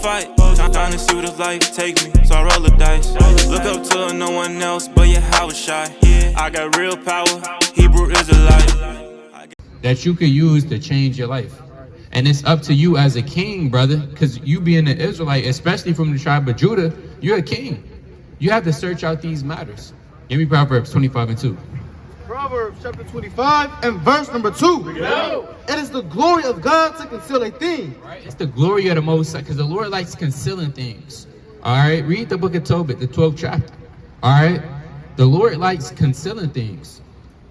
fight, trying to see where the life take me, so I roll the dice. Look up to no one else, but yeah, I was shy. I got real power, Hebrew Israelite. That you could use to change your life. And it's up to you as a king, brother, because you being an Israelite, especially from the tribe of Judah, you're a king. You have to search out these matters. Give me Proverbs 25:2. Proverbs chapter 25 and verse number 2. It is the glory of God to conceal a thing. Right? It's the glory of the Most High, because the Lord likes concealing things. All right, read the book of Tobit, the 12th chapter. All right, the Lord likes concealing things.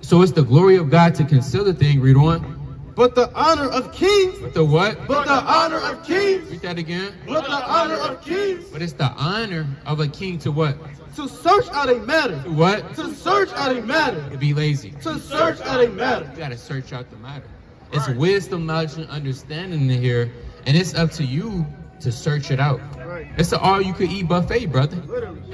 So it's the glory of God to conceal a thing. Read on. But the honor of kings. But the what? But the honor of kings. Read that again. But the honor of kings. But it's the honor of a king to what? To search out a matter. To what? To search out a matter. To be lazy. To search out a matter. You gotta search out the matter. It's wisdom, knowledge, and understanding in here, and it's up to you to search it out. It's an all-you-could-eat buffet, brother.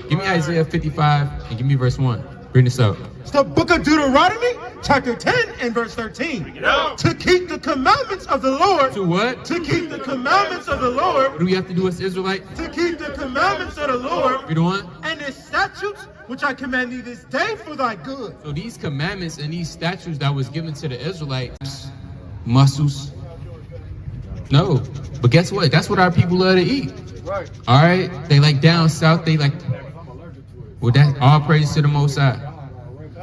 Give me Isaiah 55 and give me verse 1. Bring this up. It's the book of Deuteronomy, chapter 10 and verse 13. To keep the commandments of the Lord. To what? To keep the commandments of the Lord. What do we have to do as Israelites? To keep the commandments of the Lord. Read on. And his statutes, which I command thee this day for thy good. So these commandments and these statutes that was given to the Israelites, muscles. No, but guess what? That's what our people love to eat. Right. All right, they like down south. They like. Well, that all praise to the Most High.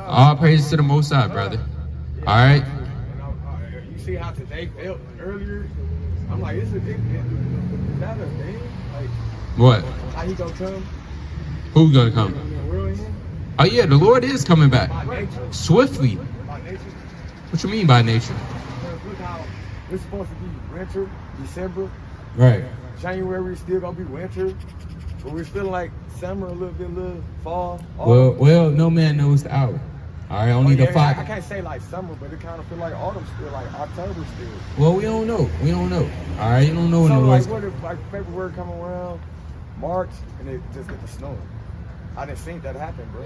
All praise to the Most High, brother. All right. You see how today felt earlier? I'm like, it's a big deal. Is that a thing? Like, What? how he gonna come? Who's gonna come? Oh yeah, the Lord is coming back By nature. swiftly. By nature. What you mean by nature? Because look how it's supposed to be winter, December, Right. January still gonna be winter, but we're feeling like summer a little bit, fall. Well, no man knows the hour. All right, only the I five. can't say like summer, but it kind of feel like autumn still, like October still. Well, we don't know. We don't know. All right, you don't know when So the like, Lord's. what if like February come around, March, and it just get the snow? I didn't think that happen, bro.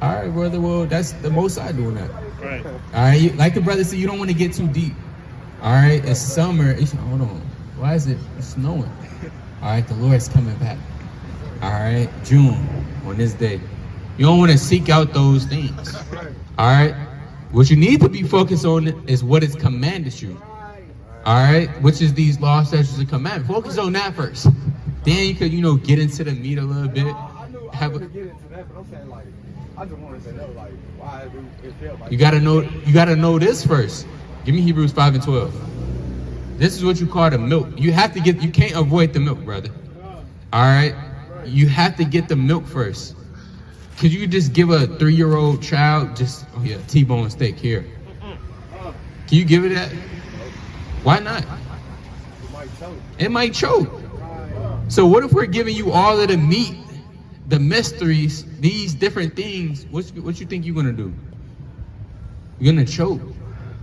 All right, brother. Well, that's the Most High doing that. Right. All right, like the brother said, you don't want to get too deep. All right, it's summer. Hold on. Why is it snowing? All right, the Lord's coming back. All right, June on this day. You don't want to seek out those things. All right, what you need to be focused on is what is commanded you. All right, which is these laws, statutes, and commandments. Focus on that first. Then you could, get into the meat a little bit. I get into that, but I'm saying like, I just wanted to know like why it felt like. You gotta know this first. Give me Hebrews 5 and 12. This is what you call the milk. You can't avoid the milk, brother. All right, you have to get the milk first. Could you just give a 3-year-old child T-bone steak here? Can you give it that? Why not? It might choke. So what if we're giving you all of the meat, the mysteries, these different things? What you think you're gonna do? You're gonna choke,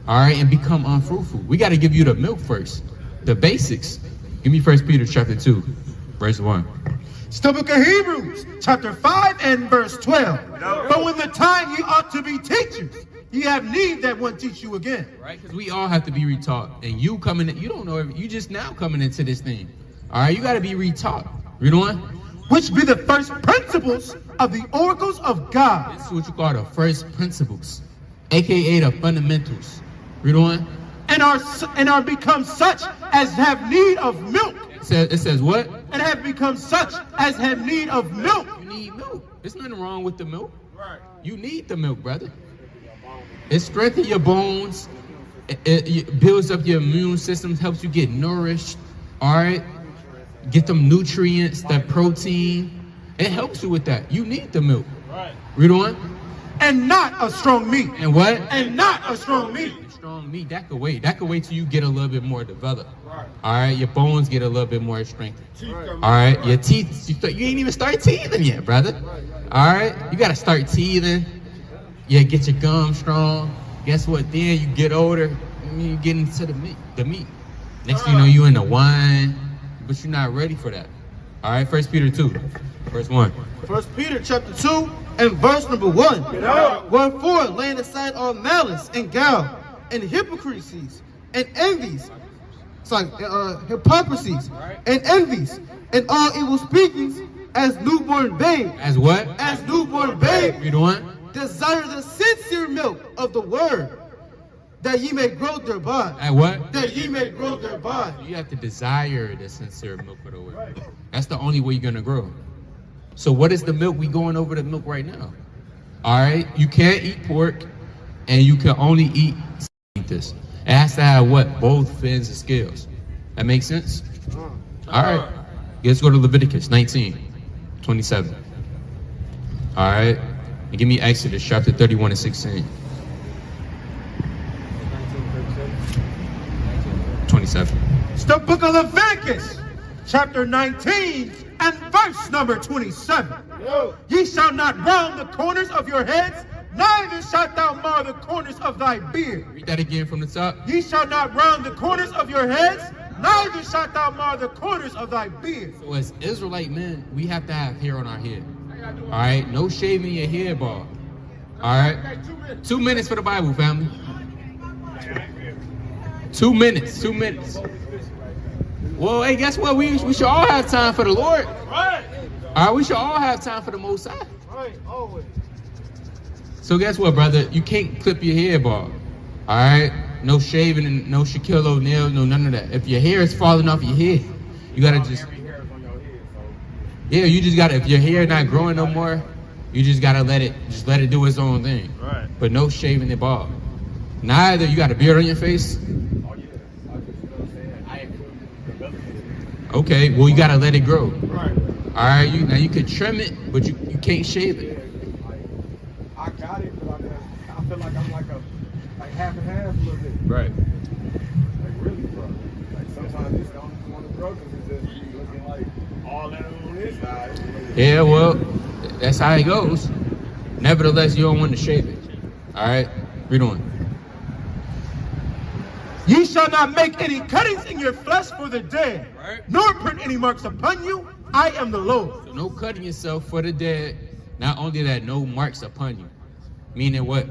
all right, and become unfruitful. We got to give you the milk first, the basics. Give me 1 Peter chapter 2, verse 1. It's the book of Hebrews, chapter 5 and verse 12. But when the time ye ought to be teachers, ye have need that one teach you again. Right, because we all have to be retaught. And you don't know, you just now coming into this thing. All right, you got to be retaught. Read on. Which be the first principles of the oracles of God. This is what you call the first principles, aka the fundamentals. Read on. And are become such as have need of milk. It says what? And have become such as have need of milk. You need milk. There's nothing wrong with the milk. Right. You need the milk, brother. It strengthens your bones. It builds up your immune system, helps you get nourished. All right. Get them nutrients, that protein. It helps you with that. You need the milk. Right. Read on. And not a strong meat. And what? And not a strong meat. Strong meat, that could wait. That could wait till you get a little bit more developed. Right. All right, your bones get a little bit more strengthened. Right. All right, your teeth, you ain't even start teething yet, brother. All right, you got to start teething. Yeah, get your gums strong. Guess what? Then you get older, you get into the meat. Next thing you know, you in the wine, but you're not ready for that. All right, 1 Peter 2, verse 1. 1 Peter chapter 2 and verse number 1. Wherefore, laying aside all malice and guile, and hypocrisies, and envies, It's like hypocrisies and envies and all evil speakings as newborn babes. As what? As newborn babes. Read on. Desire the sincere milk of the word, that ye may grow thereby. At what? That ye may grow thereby. You have to desire the sincere milk of the word. That's the only way you're gonna grow. So what is the milk? We going over the milk right now. All right, you can't eat pork, and you can only eat this. It has to have what? Both fins and scales. That makes sense? All right, let's go to Leviticus 19:27. All right, and give me Exodus chapter 31 and 16. 27. It's the book of Leviticus, chapter 19 and verse number 27. Ye shall not round the corners of your heads, neither shalt thou mar the corners of thy beard. Read that again from the top. Ye shall not round the corners of your heads, neither shalt thou mar the corners of thy beard. So as Israelite men, we have to have hair on our head. All right, no shaving your hair ball. All right, 2 minutes for the Bible, family. 2 minutes. 2 minutes. Well, hey, guess what? We should all have time for the Lord. Right. All right, we should all have time for the Most High. Right, always. So guess what, brother? You can't clip your hair ball. All right, no shaving and no Shaquille O'Neal, no none of that. If your hair is falling off your head, you gotta just. Yeah, you just gotta. If your hair not growing no more, you just gotta let it do its own thing. Right. But no shaving the ball. Neither you got a beard on your face. Okay, well you gotta let it grow. Right. All right, you could trim it, but you can't shave it. I got it, but I feel like I'm like half and half a little bit. Right. Like really, bro. Like sometimes you just don't want to grow because it's just be looking like all that on this side. Yeah, well, that's how it goes. Nevertheless, you don't want to shave it. All right, read on. Ye shall not make any cuttings in your flesh for the dead, Right. nor print any marks upon you. I am the Lord. So no cutting yourself for the dead. Not only that, no marks upon you. Meaning what?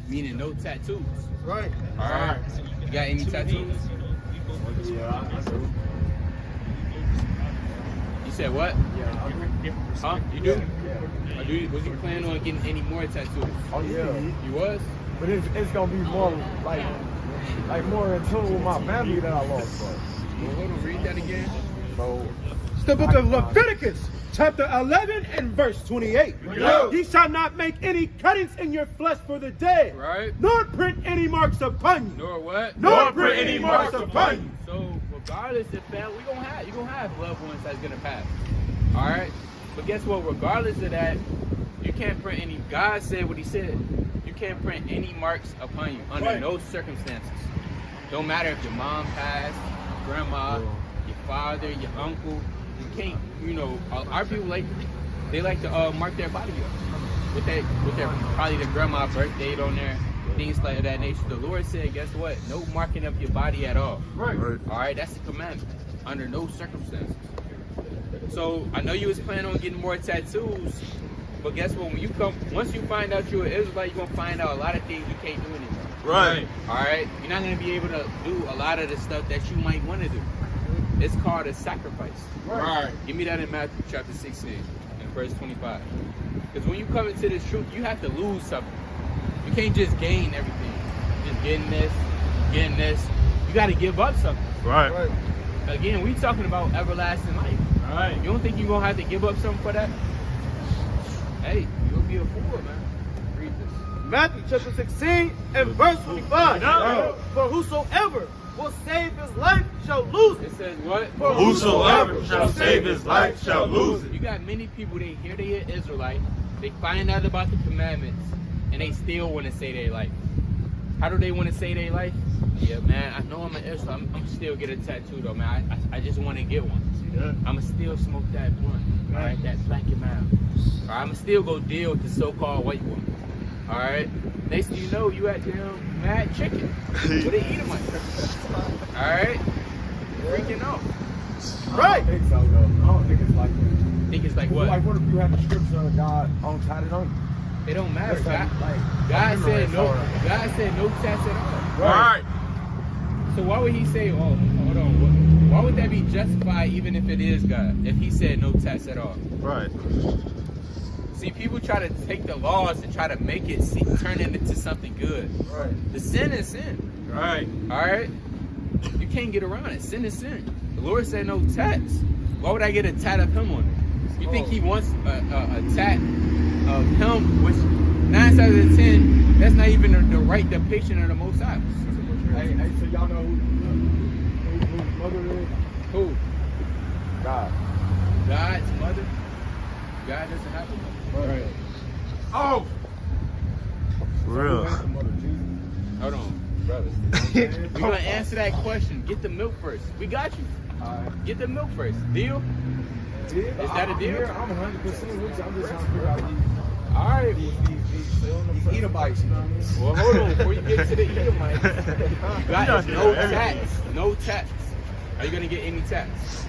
Meaning no tattoos. Right. All right. You got any tattoos? Yeah, I do. You said what? Yeah, Huh? You do? Yeah. Or was you planning on getting any more tattoos? Oh yeah. You was? But it's gonna be more like more in tune with my family that I lost. Well, hold on, read that again. So It's the book of Leviticus, chapter 11 and verse 28. Yeah. Ye shall not make any cuttings in your flesh for the dead, Right. nor print any marks upon you. Nor what? Nor print any marks upon you. So regardless if that, you're gonna have loved ones that's gonna pass. All right. But guess what? Regardless of that, you can't print any. God said what He said. You can't print any marks upon you under no circumstances. Don't matter if your mom passed, your grandma, your father, your uncle. You can't. You know, our people like to mark their body up with their probably their grandma's birth date on there, things like that nature. The Lord said, guess what? No marking up your body at all. Right. All right, that's the commandment. Under no circumstances. So I know you was planning on getting more tattoos, but guess what? When you once you find out you're an Israelite, you're gonna find out a lot of things you can't do anymore. Right. All right, you're not gonna be able to do a lot of the stuff that you might want to do. It's called a sacrifice. Right. Give me that in Matthew chapter 16 and verse 25. Because when you come into this truth, you have to lose something. You can't just gain everything. Just getting this. You got to give up something. Right. Again, we talking about everlasting life. Right. You don't think you're going to have to give up something for that? Hey, you'll be a fool, man. Read this. Matthew chapter 16 and verse 25. No. For whosoever will save his life shall lose it. It says what? For Whosoever shall save his life shall lose it. You got many people, they hear they are Israelite, they find out about the commandments, and they still want to say their life. How do they want to say their life? Yeah, man, I know I'm an Israelite. I'm still get a tattoo though, man. I just want to get one. I'ma still smoke that blunt, all right, that black and mild. All right, I'ma still go deal with the so-called white woman. All right, next thing you know, you at damn Mad Chicken. What they eat them like? All right, freaking out. I don't think so, though. I don't think it's like that. Think it's like what? Like, what if you have the scripture of God on tatted on you? It don't matter. That's God, like, God said no. alright. God said no tats at all. Right. So why would he say, oh, hold on, why would that be justified even if it is God? If he said no tats at all? Right. See, people try to take the laws and try to make it turn it into something good. Right. The sin is sin. Right. All right? You can't get around it. Sin is sin. The Lord said no tats. Why would I get a tat of him on it? You think he wants a tat of him, which 9 out of 10, that's not even the right depiction of the Most High. Hey, so y'all know whose mother is? Who? God. God's mother? God doesn't have a mother. Right. Oh. For real. Hold on, brothers. We're going to answer that question. Get the milk first. We got you. Get the milk first. Deal? Is that a deal? I'm 100% with you. I'm just trying to figure out All right. these Edomites. Well, hold on. Before you get to the Edomites, you got no tax. No tax. Are you going to get any tax?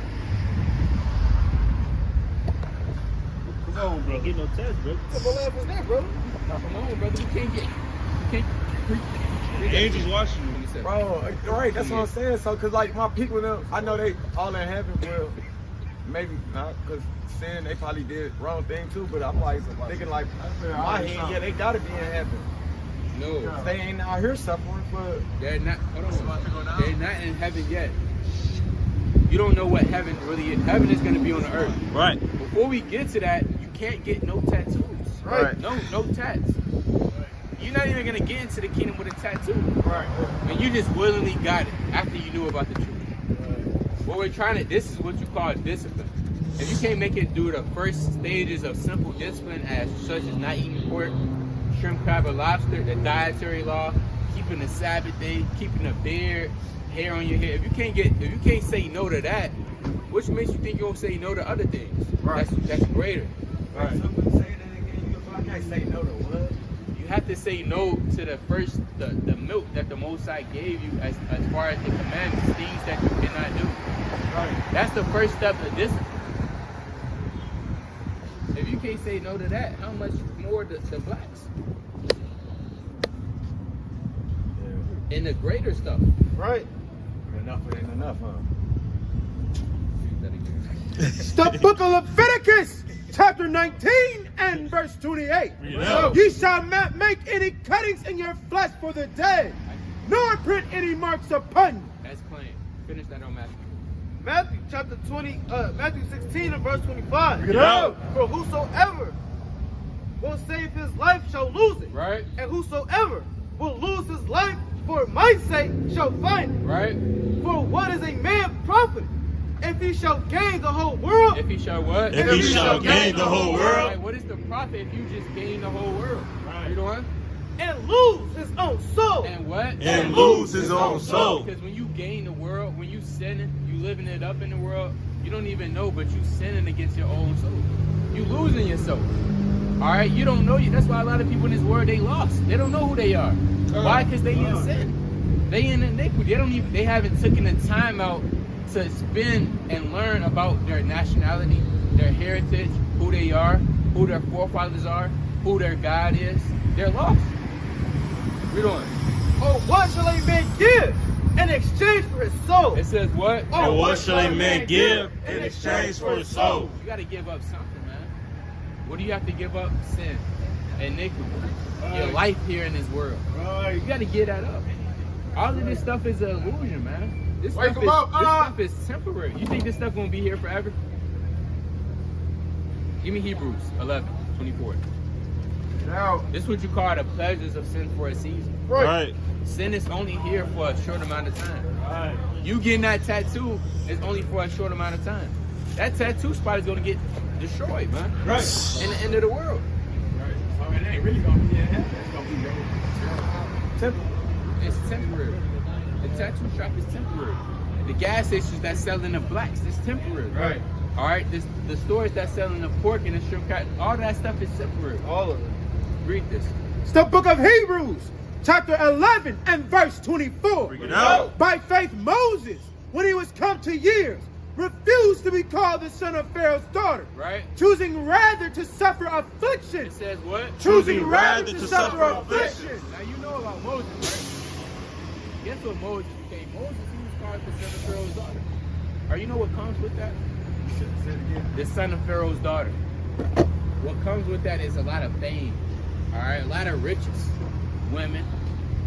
Come on, bro. Get no test, bro. What laugh was that, bro? Come on, brother. We can't get... Angels watching you. Bro, right, that's what I'm saying. So, cause like my people, them, I know they all in heaven. Well, maybe not, cause sin, they probably did wrong thing too. But I'm like thinking like, in my head, yeah, they gotta be in heaven. No. They ain't out here suffering for. They're not. Hold on. They're not in heaven yet. You don't know what heaven really is. Heaven is going to be on the earth. Right. Before we get to that, you can't get no tattoos. Right. No tats. You're not even going to get into the kingdom with a tattoo. Right. And you just willingly got it after you knew about the truth. What we're trying to, this is what you call discipline. If you can't make it through the first stages of simple discipline, as such as not eating pork, shrimp, crab, or lobster, the dietary law, keeping the Sabbath day, keeping a beard, hair on your head. If you can't say no to that, which makes you think you're gonna say no to other things? Right. That's greater. Right. Someone say that again. I can't say no to what? You have to say no to the milk that the Most High gave you as far as the commandments, things that you cannot do. Right. That's the first step of discipline. If you can't say no to that, how much more the blacks? Yeah. And the greater stuff. Right. Enough ain't enough, huh? It's the book of Leviticus, chapter 19 and verse 28. Yeah. Ye shall not make any cuttings in your flesh for the dead, nor print any marks upon you. That's plain. Finish that on Matthew. Matthew chapter 20, Matthew 16 and verse 25. Bring it out. For whosoever will save his life shall lose it. Right? And whosoever will lose his life for my sake shall find it. Right? For what is a man profit if he shall gain the whole world If he shall what? If he shall gain the whole world. Right, what is the profit if you just gain the whole world? Right. You know what? and lose his own soul? And what? And lose his own soul. Because when you gain the world, when you sinning, you living it up in the world, you don't even know, but you sinning against your own soul. You losing yourself. All right, you don't know you. That's why a lot of people in this world, they lost. They don't know who they are. Why? Because they in sin. They in iniquity. They haven't taken the time out to spend and learn about their nationality, their heritage, who they are, who their forefathers are, who their God is. They're lost. Read on. Or what shall a man give in exchange for his soul? It says what? And what shall a man give in exchange for his soul? You got to give up something, man. What do you have to give up? Sin, iniquity, your life here in this world. You got to get that up. All of this stuff is an illusion, man. This stuff is temporary. You think this stuff gonna be here forever? Give me Hebrews 11:24. Now, This is what you call the pleasures of sin for a season. Right. Sin is only here for a short amount of time. right. You getting that tattoo is only for a short amount of time. That tattoo spot is gonna get destroyed, man. Right. In the end of the world. So it ain't really gonna be in heaven. It's gonna be temporary. It's temporary. The tattoo shop is temporary. The gas stations that selling the blacks, it's temporary. Right. All right. The stores that selling the pork and the shrimp cat, all that stuff is temporary. All of it. Read this. It's the book of Hebrews, chapter 11 and verse 24. Bring it out. By faith, Moses, when he was come to years, refused to be called the son of Pharaoh's daughter, Right? choosing rather to suffer affliction. It says what? Choosing rather to suffer affliction. Now you know about Moses, right? Guess what Moses Okay, Moses, he was called the son of Pharaoh's daughter. Or you know what comes with that? Say it again. The son of Pharaoh's daughter. What comes with that is a lot of fame, all right, a lot of riches, women.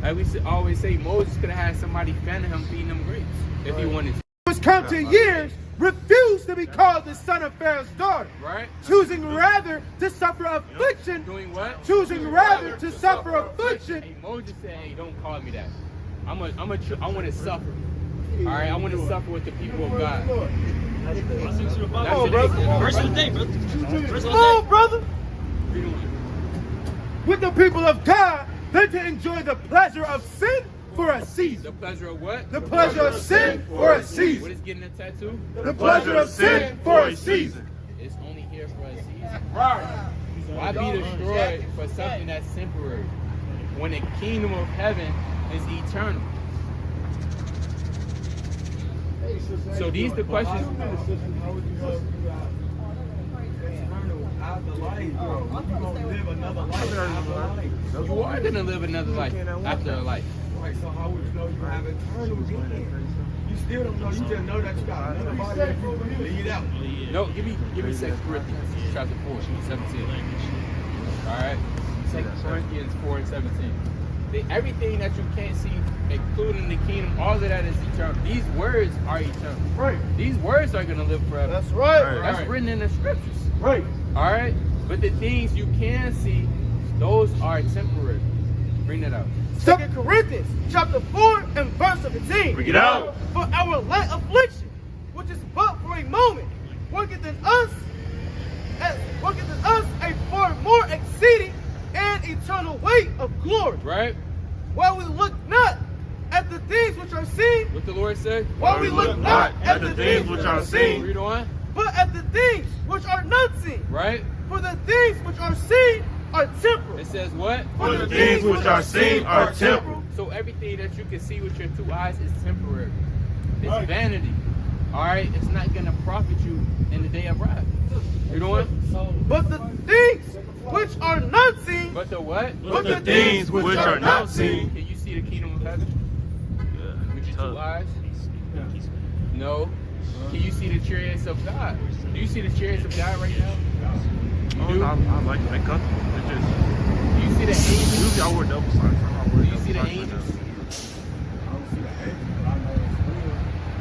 Like we always say, Moses could have had somebody fanning him, feeding him grapes if he wanted to. Who's come to years refused to be called the son of Pharaoh's daughter, Right? choosing rather to suffer affliction, Doing what? choosing rather to suffer affliction. Hey, Moses said, "Hey, don't call me that. I want to suffer. All right, I want to suffer with the people of God." Oh, brother. Verse of the day, brother. Verse of Come on, the day. brother. With the people of God, than to enjoy the pleasure of sin for a season. The pleasure of what? The pleasure of sin for a What season. is getting a tattoo? The pleasure of sin for a season. It's only here for a season. Right. Why be destroyed for something that's temporary when the kingdom of heaven is eternal? So these the questions. After life, bro. You gonna live another life after life. You are gonna live another life after a life. Right, so how would you know you have eternal then? You still don't know. You just know that you got another body if you leave out. No, give me 2 Corinthians chapter 4, 17. All right, 2 Corinthians 4 and 17. Everything that you can't see, including the kingdom, all of that is eternal. These words are eternal. Right. These words are gonna live forever. That's right. That's written in the scriptures. Right. All right, but the things you can see, those are temporary. Bring that out. 2 Corinthians chapter 4 and verse 17. Bring it out. For our light affliction, which is but for a moment, worketh in us a far more exceeding and eternal weight of glory. Right? While we look not at the things which are seen, What the Lord said? while we look not at the things which are seen, Read on. but at the things which are not seen. Right? For the things which are seen are temporal. It says what? For the things which are seen are temporal. So everything that you can see with your 2 eyes is temporary. It's vanity. All right? It's not going to profit you in the day of wrath. You know what? But the things which are not seen, But the what? But the things which are not seen. Can you see the kingdom of heaven with your 2 eyes? No. Can you see the chariots of God? Do you see the chariots of God right now? You do? I like it. They comfortable. They just. Do you see the angels? Usually I wear double size. Do you see the angels?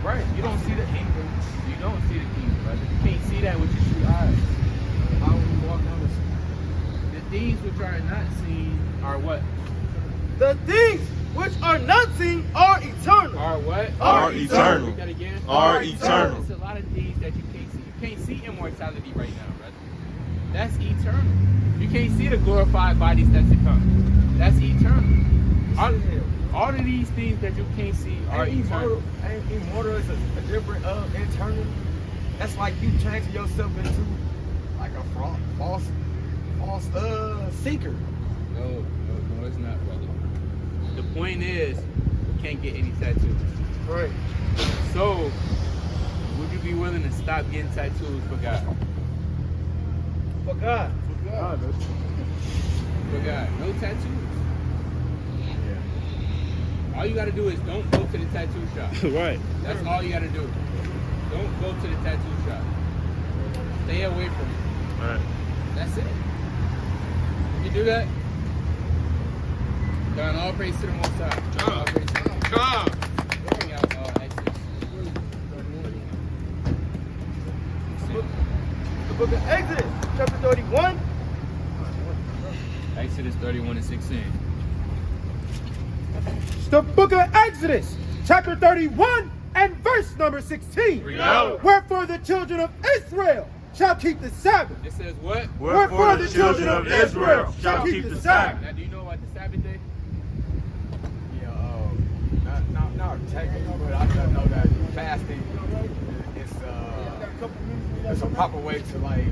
Right. You don't see the angels. You don't see the kingdom, brother. You can't see that with your 2 eyes. How would you walk on the street? The things which are not seen are what? the things which are not seen are eternal. Are what? Are eternal. Read that again. Are eternal. There's a lot of things that you can't see. You can't see immortality right now, brother. That's eternal. You can't see the glorified bodies that's to come. That's eternal. All of these things that you can't see are eternal. Ain't immortal is a different internal. That's like you changing yourself into like a false seeker. No, it's not, brother. The point is, you can't get any tattoos. Right. So, would you be willing to stop getting tattoos for God? For God. For God, no tattoos. All you gotta do is don't go to the tattoo shop. Right. That's all you gotta do. Don't go to the tattoo shop. Stay away from it. Right. That's it. You do that? God, all praise to the Most High. All praise to the Most High. Bring out Exodus. The book of Exodus, chapter 31. Exodus 31 and 16. The book of Exodus, chapter 31 and verse number 16. Bring it out. Wherefore the children of Israel shall keep the Sabbath. It says what? Wherefore the children of Israel shall keep the Sabbath. Now, do you know about the Sabbath day? Yeah, not technically, but I just know that fasting is it's a proper way to like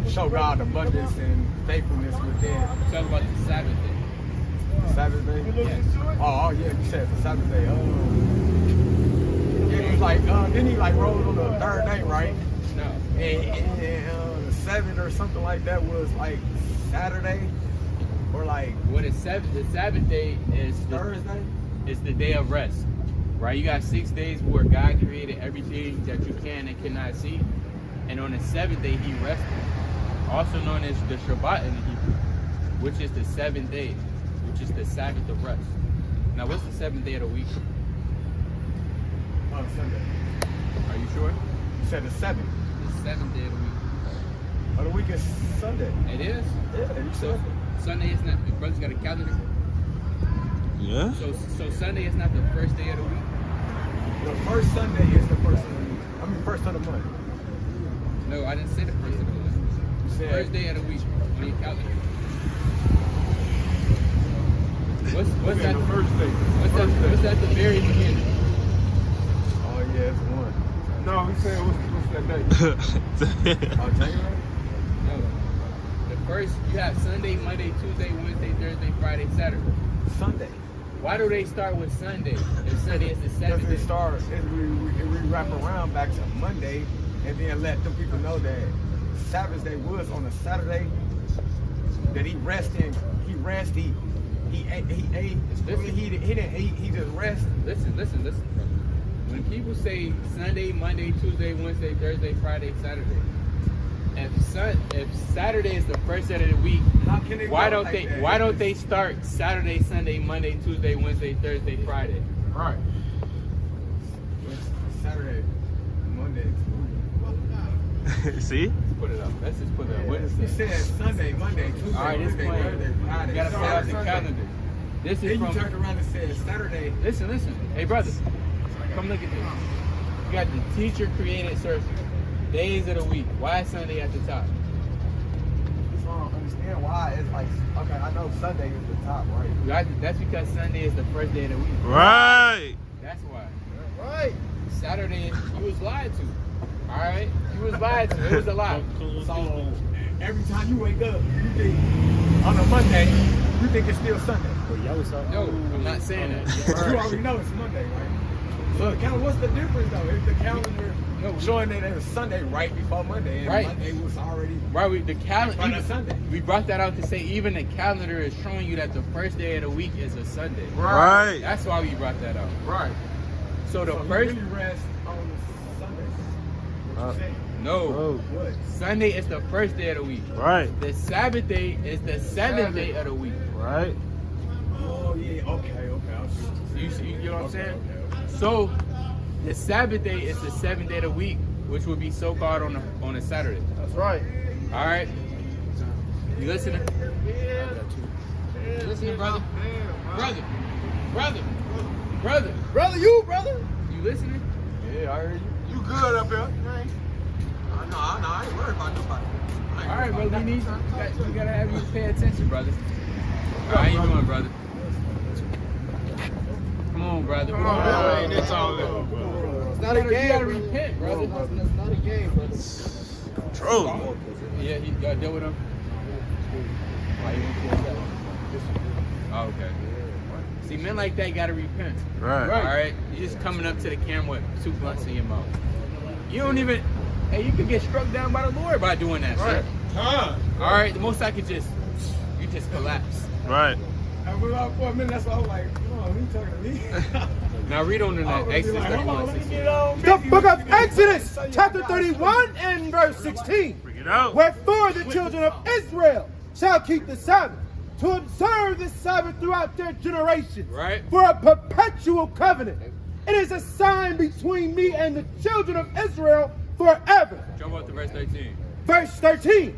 show God abundance and faithfulness within. Talk about the Sabbath day. Sabbath day? Yes. Oh yeah, you said the Sabbath day. Yeah, he was like, didn't he like roll on the third day, right? No. And the 7th or something like that was like Saturday, or like What is Sabbath? The Sabbath day is Thursday. It's the day of rest. right? You got 6 days where God created everything that you can and cannot see. And on the 7th day, he rested. Also known as the Shabbat in the Hebrew, which is the 7th day, which is the Sabbath of rest. Now, what's the 7th day of the week? Sunday. Are you sure? You said the 7th. The 7th day of the week. Of the week is Sunday. It is? Yeah, you So said Sunday is not, the brother's got a calendar. Yeah. So Sunday is not the first day of the week? the first Sunday is the first of the week. I mean, first of the month. No, I didn't say the first of the month. You said First day of the week on your calendar. What's that? The first day. What's at the very beginning? Oh yeah, it's one. No, he said what's that day? Oh, January? No. The first, you have Sunday, Monday, Tuesday, Wednesday, Thursday, Friday, Saturday. Sunday. Why do they start with Sunday if Sunday is the Because seventh it day? starts, we wrap around back to Monday, and then let the people know that Sabbath day was on a Saturday. That he rested, he ate, he didn't eat, he just rested. Listen, brother. When people say Sunday, Monday, Tuesday, Wednesday, Thursday, Friday, Saturday, if Saturday is the first day of the week, How can it why go don't like they that? why don't they start Saturday, Sunday, Monday, Tuesday, Wednesday, Thursday, Friday? Right. Saturday, Monday, See? Let's put it up. Let's just put it up. What is he this? said Sunday, Monday, Tuesday, All right, this Wednesday, plan. Thursday, Friday. You gotta So fill out the Sunday. calendar. This Then is you from. turned around and said Saturday. Listen. Hey, brother, come look at this. You got the teacher created circle. Days of the week. Why is Sunday at the top? So I don't understand why it's like, okay, I know Sunday is the top, right? That's because Sunday is the first day of the week. Right. That's why. Right. Saturday, you was lied to. All right? You was lied to. It was a lie. So every time you wake up, you think on a Monday, you think it's still Sunday. No, I'm not saying that. You already know it's Monday, right? So what's the difference though? If the calendar showing that it was Sunday right before Monday, and Right. Monday was already Right, the on a calendar. Sunday. We brought that out to say even the calendar is showing you that the first day of the week is a Sunday. Right. That's why we brought that out. Right. So the So you first, really rest on Sunday. What you saying? no, What? Sunday is the first day of the week. Right. The Sabbath day is the seventh day of the week. Right. Oh yeah, okay. I'll see. You get what I'm saying? Okay. So the Sabbath day is the seventh day of the week, which would be so called on a Saturday. That's right. All right, you listening? You listening, brother? Brother. Brother, brother. You listening? Yeah, I heard you. You good up here? No, I ain't worried about nobody. All right, brother. We gotta have you pay attention, brother. How you doing, brother? Come on, brother. Come on, man. It's all good. It's not a You game, gotta brother. repent, brother. It's not a game, brother. True. Yeah, you gotta deal with him. Why you want to kill that? Oh, okay. See, men like that gotta repent. Right. All right, you're just coming up to the camera with 2 blunts in your mouth. You don't even. Hey, you could get struck down by the Lord by doing that. Right. Sir. All right, the most I could you just collapse. Right. And we all for a minute, that's why I was like, oh, he talking to me. Now read on to I that was Exodus like, hold on, 31, let me 16. get it on. The book of Exodus, chapter 31 and verse 16. Bring it out. Wherefore the children of Israel shall keep the Sabbath, to observe the Sabbath throughout their generations, Right. for a perpetual covenant. It is a sign between me and the children of Israel forever. Jump up to verse 13. Verse 13.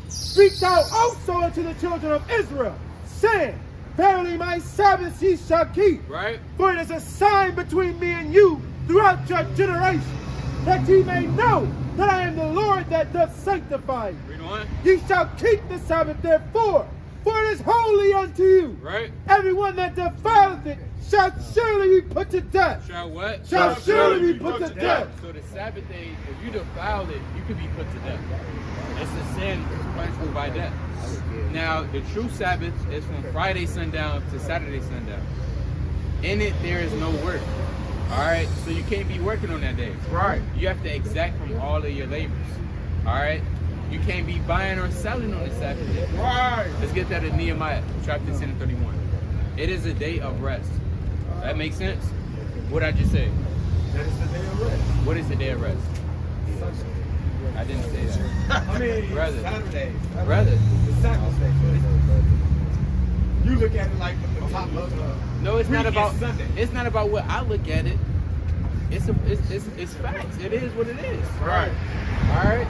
Speak thou also unto the children of Israel, saying, Verily my Sabbaths ye shall keep, Right? for it is a sign between me and you throughout your generations, that ye may know that I am the Lord that doth sanctify you. Read on. Ye shall keep the Sabbath therefore, for it is holy unto you. Right? Everyone that defileth it shall surely be put to death. Shall what? Shall surely be put to death. So the Sabbath day, if you defile it, you could be put to death. It's a sin, it's punishable by death. Now, the true Sabbath is from Friday sundown to Saturday sundown. In it, there is no work. All right? So you can't be working on that day. Right. You have to exact from all of your labors. All right? You can't be buying or selling on the Sabbath day. Right. Let's get that in Nehemiah chapter 10 and 31. It is a day of rest. That makes sense? What I just say? That is the day of rest. What is the day of rest? I didn't say that. I mean, Brother. Saturday. Brother. It's Sabbath day. You look at it like from the top of the No, it's not week about is Sunday. It's not about what I look at it. It's facts. It is what it is. Right. All right.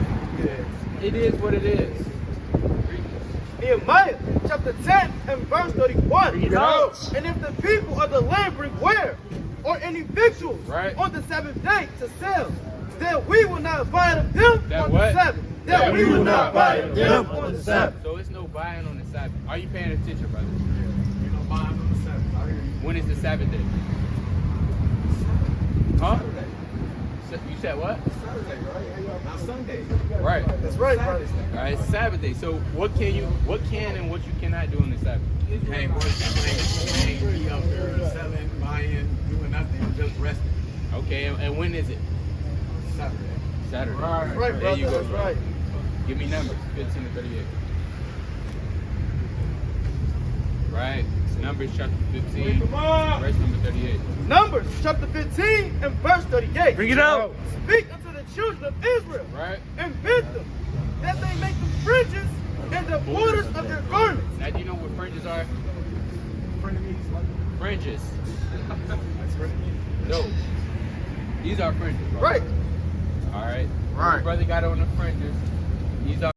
It is what it is. Nehemiah chapter 10 and verse 31. Read it out. And if the people of the land bring ware or any victuals Right. on the Sabbath day to sell, then we will not buy of them That on what? the Sabbath. That we will not buy of them on the Sabbath. So it's no buying on the Sabbath. Are you paying attention, brother? You know, buying on the Sabbath. I hear you. When is the Sabbath day? Huh? Saturday. You said what? Saturday, right? Not Sunday. Right. That's right, brother. All right, it's Sabbath day. So what can and what you cannot do on the Sabbath? You can't work, you can't be up there selling, buying, doing nothing, just resting. Okay, and when is it? Saturday. Saturday. Right. That's right, There brother. you go, That's brother. right. Give me numbers, 15 to 38. Right. Numbers chapter 15, Come on. verse number 38. Numbers chapter 15 and verse 38. Bring it out. Speak unto the children of Israel Right. and bid them that they make the fringes and the borders of their garments. Now, do you know what fringes are? Fringes. No. These are fringes, bro. Right. All right. Right. Your brother got on the fringes. These are